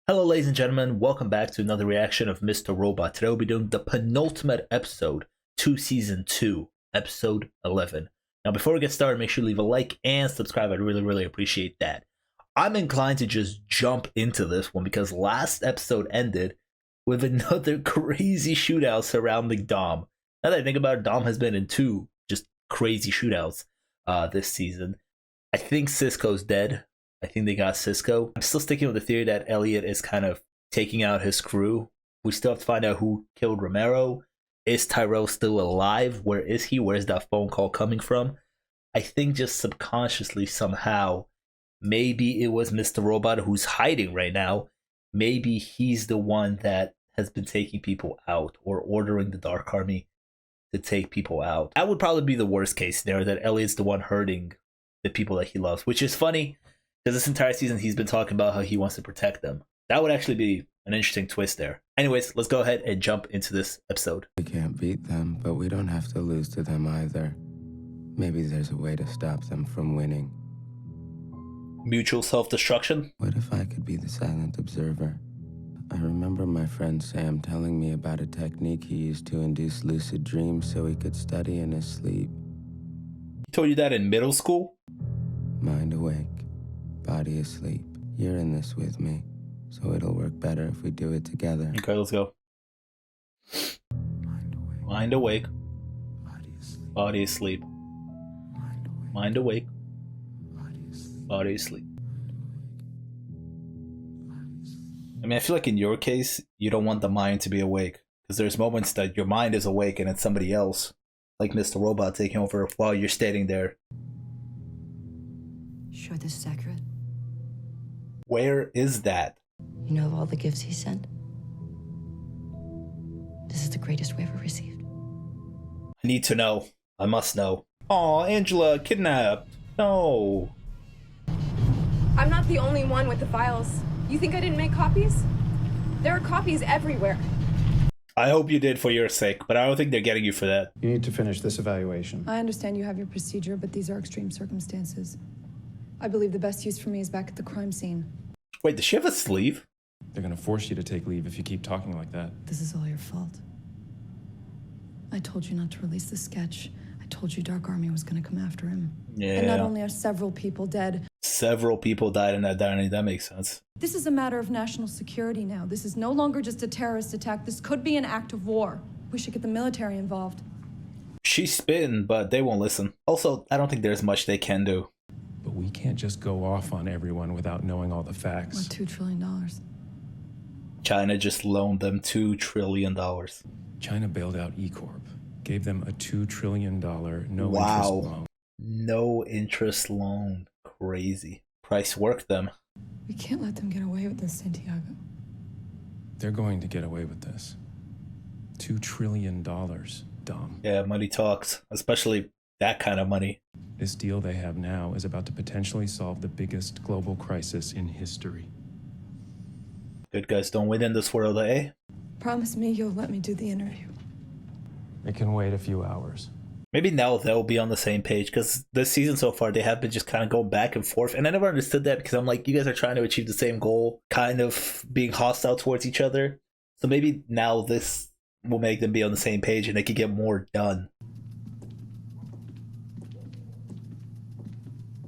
Hello ladies and gentlemen, welcome back to another reaction of Mr. Robot. Today we'll be doing the penultimate episode to Season 2, Episode 11. Now before we get started, make sure you leave a like and subscribe. I'd really appreciate that. I'm inclined to just jump into this one because last episode ended with another crazy shootout surrounding Dom. Now that I think about it, Dom has been in two just crazy shootouts this season. I think Cisco's dead. I think they got Cisco. I'm still sticking with the theory that Elliot is kind of taking out his crew. We still have to find out who killed Romero. Is Tyrell still alive? Where is he? Where is that phone call coming from? I think just subconsciously somehow, maybe it was Mr. Robot who's hiding right now. Maybe he's the one that has been taking people out or ordering the Dark Army to take people out. That would probably be the worst case scenario, that Elliot's the one hurting the people that he loves, which is funny. Because this entire season, he's been talking about how he wants to protect them. That would actually be an interesting twist there. Anyways, let's go ahead and jump into this episode. We can't beat them, but we don't have to lose to them either. Maybe there's a way to stop them from winning. Mutual self-destruction? What if I could be the silent observer? I remember my friend Sam telling me about a technique he used to induce lucid dreams so he could study in his sleep. He told you that in middle school? Mind awake, body asleep. You're in this with me, so it'll work better if we do it together. Okay, let's go. Mind awake. Body asleep. Mind awake. Body asleep. I mean, I feel like in your case, you don't want the mind to be awake. Because there's moments that your mind is awake and it's somebody else. Like Mr. Robot taking over while you're standing there. Sure this is accurate? Where is that? You know of all the gifts he sent? This is the greatest we ever received. I need to know. I must know. Aw, Angela, kidnapped. No. I'm not the only one with the files. You think I didn't make copies? There are copies everywhere. I hope you did for your sake, but I don't think they're getting you for that. You need to finish this evaluation. I understand you have your procedure, but these are extreme circumstances. I believe the best use for me is back at the crime scene. Wait, does she have a sleeve? They're gonna force you to take leave if you keep talking like that. This is all your fault. I told you not to release the sketch. I told you Dark Army was going to come after him. Yeah. And not only are several people dead. Several people died in that diner. That makes sense. This is a matter of national security now. This is no longer just a terrorist attack. This could be an act of war. We should get the military involved. She's spitting, but they won't listen. Also, I don't think there's much they can do. But we can't just go off on everyone without knowing all the facts. What, $2 trillion? China just loaned them $2 trillion. China bailed out E-Corp, gave them a $2 trillion no-interest loan. No interest loan. Crazy. Price worked them. We can't let them get away with this, Santiago. They're going to get away with this. $2 trillion, dumb. Yeah, money talks. Especially that kind of money. This deal they have now is about to potentially solve the biggest global crisis in history. Good guys don't win in this world, eh? Promise me you'll let me do the interview. It can wait a few hours. Maybe now they'll be on the same page, because this season so far they have been just kind of going back and forth, and I never understood that because I'm like, you guys are trying to achieve the same goal, kind of being hostile towards each other. So maybe now this will make them be on the same page and they can get more done.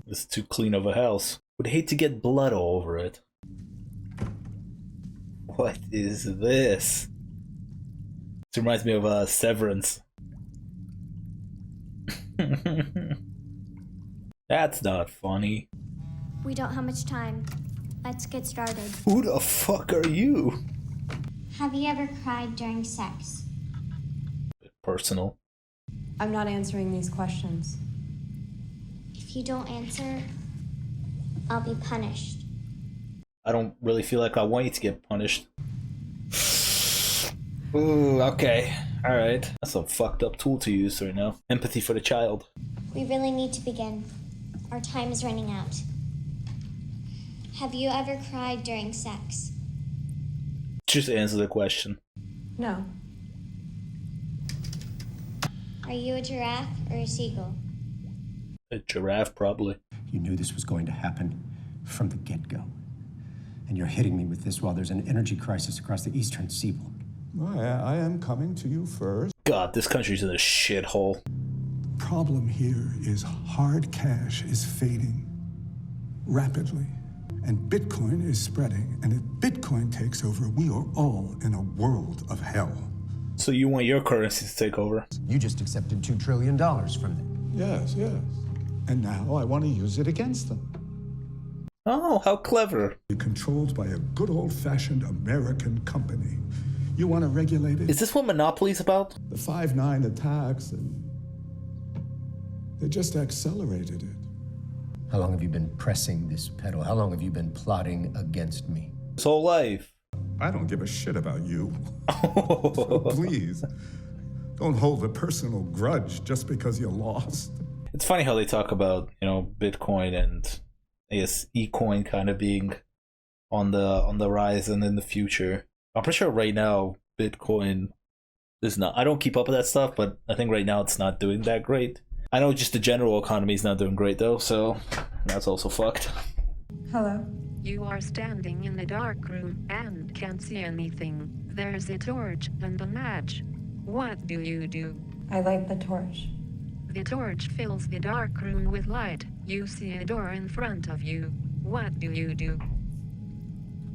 It's too clean of a house. Would hate to get blood all over it. What is this? This reminds me of Severance. That's not funny. We don't have much time. Let's get started. Who the fuck are you? Have you ever cried during sex? Bit personal. I'm not answering these questions. If you don't answer, I'll be punished. I don't really feel like I want you to get punished. Ooh, okay. Alright. That's a fucked up tool to use right now. Empathy for the child. We really need to begin. Our time is running out. Have you ever cried during sex? Just answer the question. No. Are you a giraffe or a seagull? A giraffe, probably. You knew this was going to happen from the get-go. And you're hitting me with this while there's an energy crisis across the eastern seaboard. I am coming to you first. God, this country's in a shithole. Problem here is hard cash is fading rapidly, and Bitcoin is spreading. And if Bitcoin takes over, we are all in a world of hell. So you want your currency to take over? You just accepted $2 trillion from them. Yes. And now I want to use it against them. Oh, how clever. Controlled by a good old-fashioned American company. You want to regulate it? Is this what Monopoly's about? The 5/9 attacks, and they just accelerated it. How long have you been pressing this pedal? How long have you been plotting against me? His whole life. I don't give a shit about you. So please, don't hold a personal grudge just because you lost. It's funny how they talk about, Bitcoin and I guess eCoin kind of being on the rise and in the future. I'm pretty sure right now Bitcoin is not. I don't keep up with that stuff, but I think right now it's not doing that great. I know just the general economy is not doing great though, so that's also fucked. Hello? You are standing in a dark room and can't see anything. There's a torch and a match. What do you do? I light the torch. The torch fills the dark room with light. You see a door in front of you. What do you do?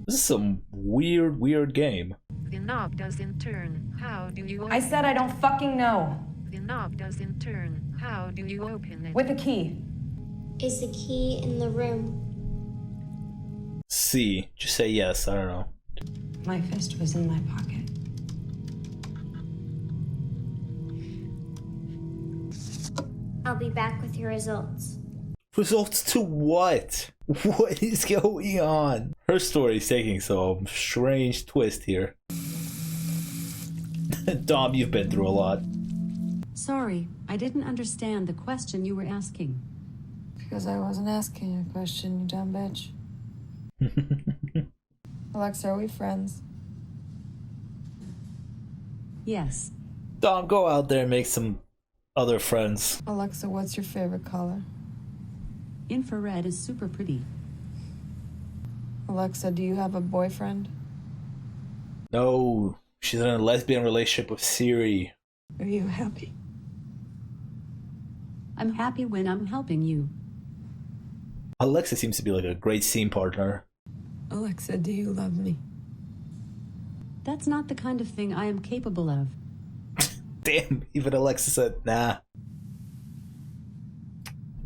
This is some weird game. The knob doesn't turn. How do you open I said I don't fucking know. The knob doesn't turn. How do you open it? With a key. Is the key in the room? C. Just say yes. I don't know. My fist was in my pocket. I'll be back with your results. Results to what? What is going on? Her story is taking some strange twist here. Dom, you've been through a lot. Sorry, I didn't understand the question you were asking. Because I wasn't asking a question, you dumb bitch. Alexa, are we friends? Yes. Dom, go out there and make some other friends. Alexa, what's your favorite color? Infrared is super pretty. Alexa, do you have a boyfriend? No, she's in a lesbian relationship with Siri. Are you happy? I'm happy when I'm helping you. Alexa seems to be like a great scene partner. Alexa, do you love me? That's not the kind of thing I am capable of. Damn, even Alexa said, nah.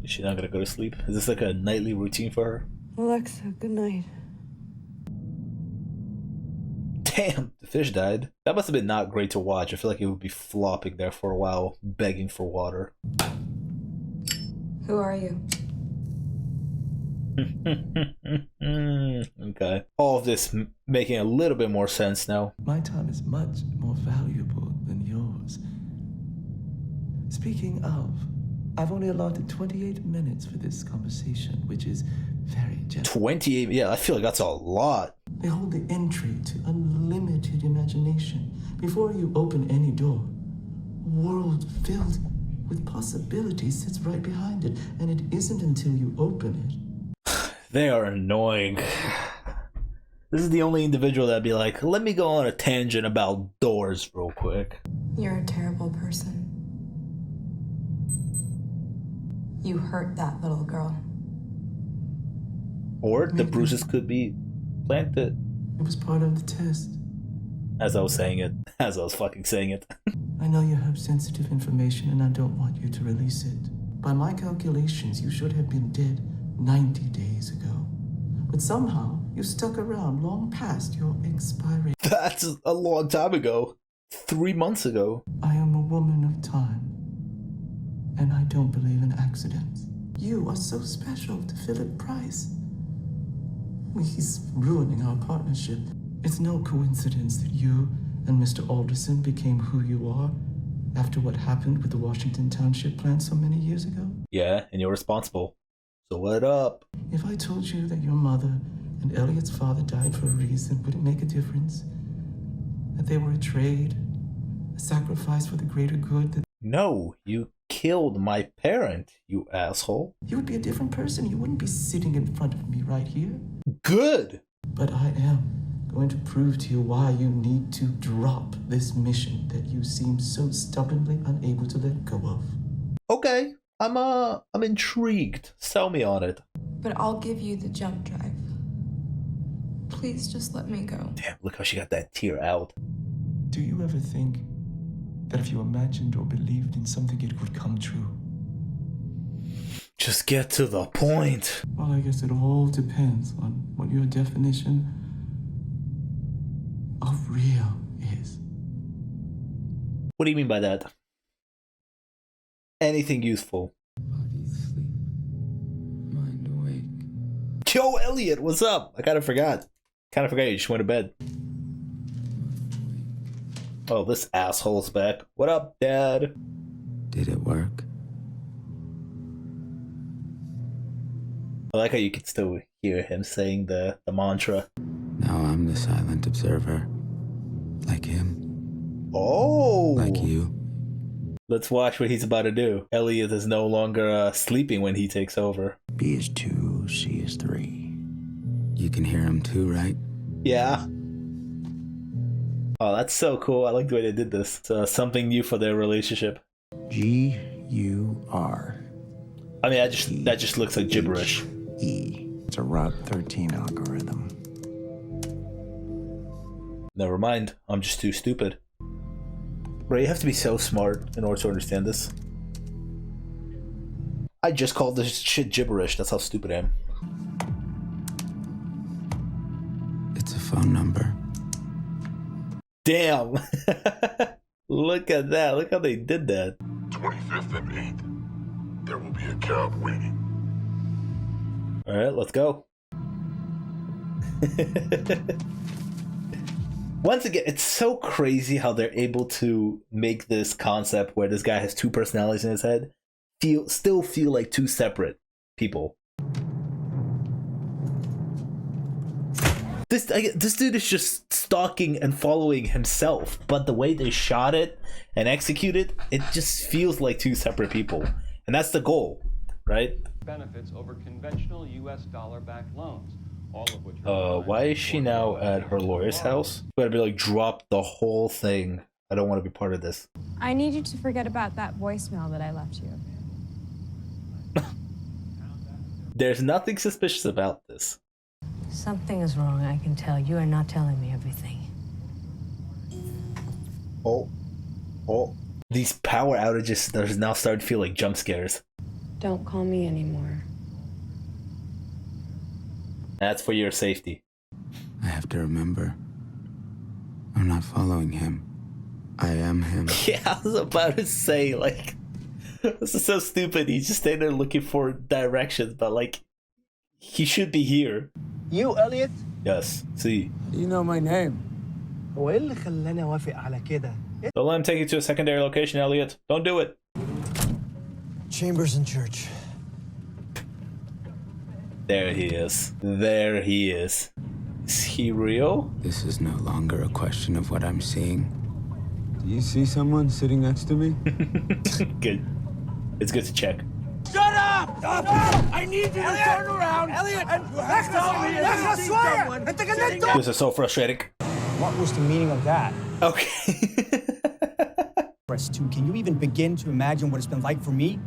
Is she not gonna go to sleep? Is this like a nightly routine for her? Alexa, good night. Damn, the fish died. That must have been not great to watch. I feel like it would be flopping there for a while, begging for water. Who are you? Okay. All of this making a little bit more sense now. My time is much more valuable than yours. Speaking of, I've only allotted 28 minutes for this conversation, which is very generous. 28? Yeah, I feel like that's a lot. They hold the entry to unlimited imagination. Before you open any door, a world filled with possibilities sits right behind it, and it isn't until you open it. They are annoying. This is the only individual that'd be like, let me go on a tangent about doors real quick. You're a terrible person. You hurt that little girl. Or the bruises could be planted. It was part of the test. As I was saying it. As I was fucking saying it. I know you have sensitive information and I don't want you to release it. By my calculations, you should have been dead 90 days ago. But somehow, you stuck around long past your expiration. That's a long time ago. 3 months ago. I am a woman of time. And I don't believe in accidents. You are so special to Philip Price. He's ruining our partnership. It's no coincidence that you and Mr. Alderson became who you are after what happened with the Washington Township plant so many years ago. Yeah, and you're responsible. So what up? If I told you that your mother and Elliot's father died for a reason, would it make a difference? That they were a trade, a sacrifice for the greater good? That No, you killed my parent, you asshole. you would be a different person. You wouldn't be sitting in front of me right here. Good. But I am going to prove to you why you need to drop this mission that you seem so stubbornly unable to let go of. Okay, I'm intrigued. Sell me on it. But I'll give you the jump drive. Please just let me go. Damn, look how she got that tear out. Do you ever think that if you imagined or believed in something, it would come true? Just get to the point. Well, I guess it all depends on what your definition of real is. What do you mean by that? Anything useful. Body asleep, mind awake. Yo, Elliot, what's up? I kind of forgot you just went to bed. Oh, this asshole's back. What up, Dad? Did it work? I like how you can still hear him saying the mantra. Now I'm the silent observer. Like him. Oh! Like you. Let's watch what he's about to do. Elliot is no longer sleeping when he takes over. B is 2, C is 3. You can hear him too, right? Yeah. Oh, that's so cool. I like the way they did this. It's something new for their relationship. G-U-R. I mean, that just looks like gibberish. E. It's a Route 13 algorithm. Never mind. I'm just too stupid. Bro, you have to be so smart in order to understand this. I just called this shit gibberish. That's how stupid I am. It's a phone number. Damn. Look at that. Look how they did that. 25th and 8th. There will be a cab waiting. Alright, let's go. Once again, it's so crazy how they're able to make this concept where this guy has two personalities in his head still feel like two separate people. This dude is just stalking and following himself, but the way they shot it and executed, it just feels like two separate people. And that's the goal, right? Benefits over conventional US dollar-backed loans, all of which why is she now at her lawyer's house? Gotta be like, drop the whole thing. I don't want to be part of this. I need you to forget about that voicemail that I left you. There's nothing suspicious about this. Something is wrong, I can tell. You are not telling me everything. Oh. These power outages that now starting to feel like jump scares. Don't call me anymore. That's for your safety. I have to remember. I'm not following him. I am him. Yeah, I was about to say, like, this is so stupid. He's just standing there looking for directions, but, like, he should be here. You, Elliot? Yes, see. You know my name. Don't let him take you to a secondary location, Elliot. Don't do it. Chambers in church. There he is. There he is. Is he real? This is no longer a question of what I'm seeing. Do you see someone sitting next to me? Good. It's good to check. Shut up! Stop! I need you to turn around! Elliot! And This is so frustrating. What was the meaning of that? Okay. Press 2. Can you even begin to imagine what it's been like for me?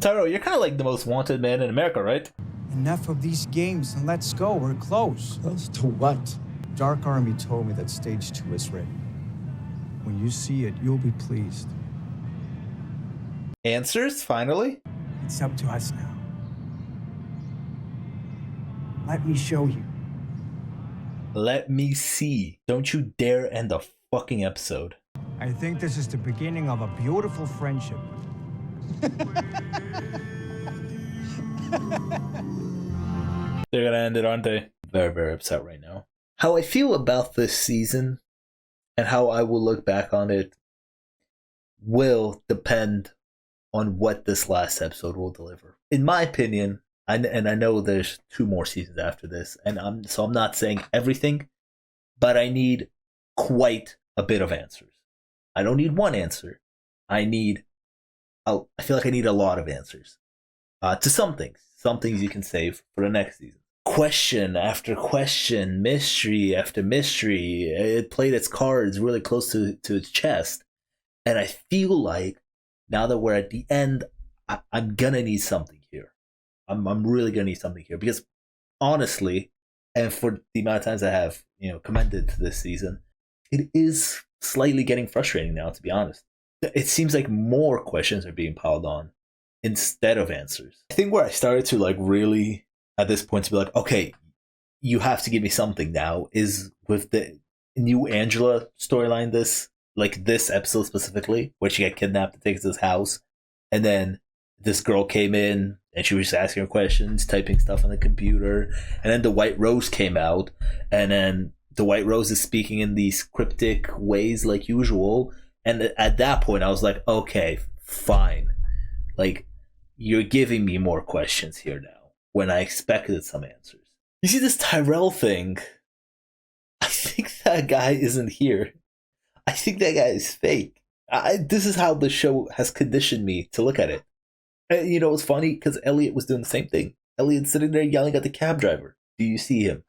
Tyrell, you're kind of like the most wanted man in America, right? Enough of these games and let's go. We're close. Close to what? Dark Army told me that stage 2 is ready. When you see it, you'll be pleased. Answers, finally? It's up to us now. Let me show you. Let me see. Don't you dare end the fucking episode. I think this is the beginning of a beautiful friendship. They're gonna end it, aren't they? Very, very upset right now. How I feel about this season and how I will look back on it will depend on what this last episode will deliver. In my opinion, and I know there's 2 more seasons after this, and I'm not saying everything, but I need quite a bit of answers. I don't need one answer. I feel like I need a lot of answers to some things. Some things you can save for the next season. question after question, mystery after mystery. It played its cards really close to its chest. And I feel like now that we're at the end, I'm gonna need something here. I'm really gonna need something here because honestly, and for the amount of times I have commended to this season, it is slightly getting frustrating now. To be honest, it seems like more questions are being piled on instead of answers. I think where I started to like really at this point to be like, okay, you have to give me something now is with the new Angela storyline. This episode specifically, where she got kidnapped and taken to this house, and then this girl came in and she was just asking her questions, typing stuff on the computer, and then the White Rose came out, and then the White Rose is speaking in these cryptic ways like usual. And at that point, I was like, okay, fine. Like, you're giving me more questions here now when I expected some answers. You see this Tyrell thing? I think that guy isn't here. I think that guy is fake. This is how the show has conditioned me to look at it. And you know, it's funny because Elliot was doing the same thing. Elliot's sitting there yelling at the cab driver. Do you see him?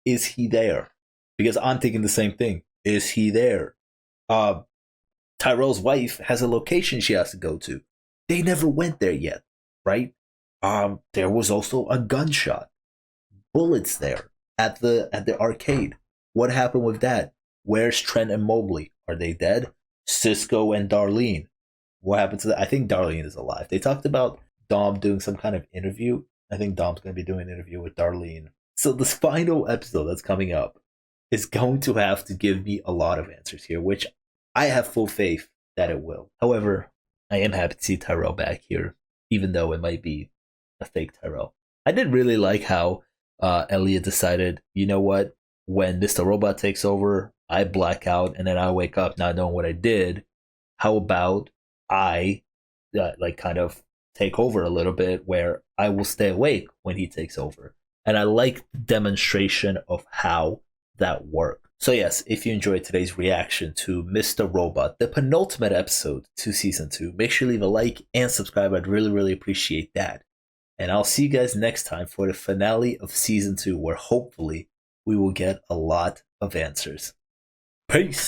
Is he there? Because I'm thinking the same thing. Is he there? Tyrell's wife has a location she has to go to. They never went there yet, right? There was also a gunshot. Bullets there at the arcade. What happened with that? Where's Trent and Mobley? Are they dead? Cisco and Darlene. What happened to that? I think Darlene is alive. They talked about Dom doing some kind of interview. I think Dom's going to be doing an interview with Darlene. So this final episode that's coming up is going to have to give me a lot of answers here, which I have full faith that it will. However, I am happy to see Tyrell back here, even though it might be a fake Tyrell. I did really like how Elliot decided, you know what? When Mr. Robot takes over, I black out and then I wake up not knowing what I did. How about I kind of take over a little bit where I will stay awake when he takes over? And I like the demonstration of how that worked. So yes, if you enjoyed today's reaction to Mr. Robot, the penultimate episode to season 2, make sure you leave a like and subscribe. I'd really, really appreciate that. And I'll see you guys next time for the finale of season 2, where hopefully we will get a lot of answers. Peace!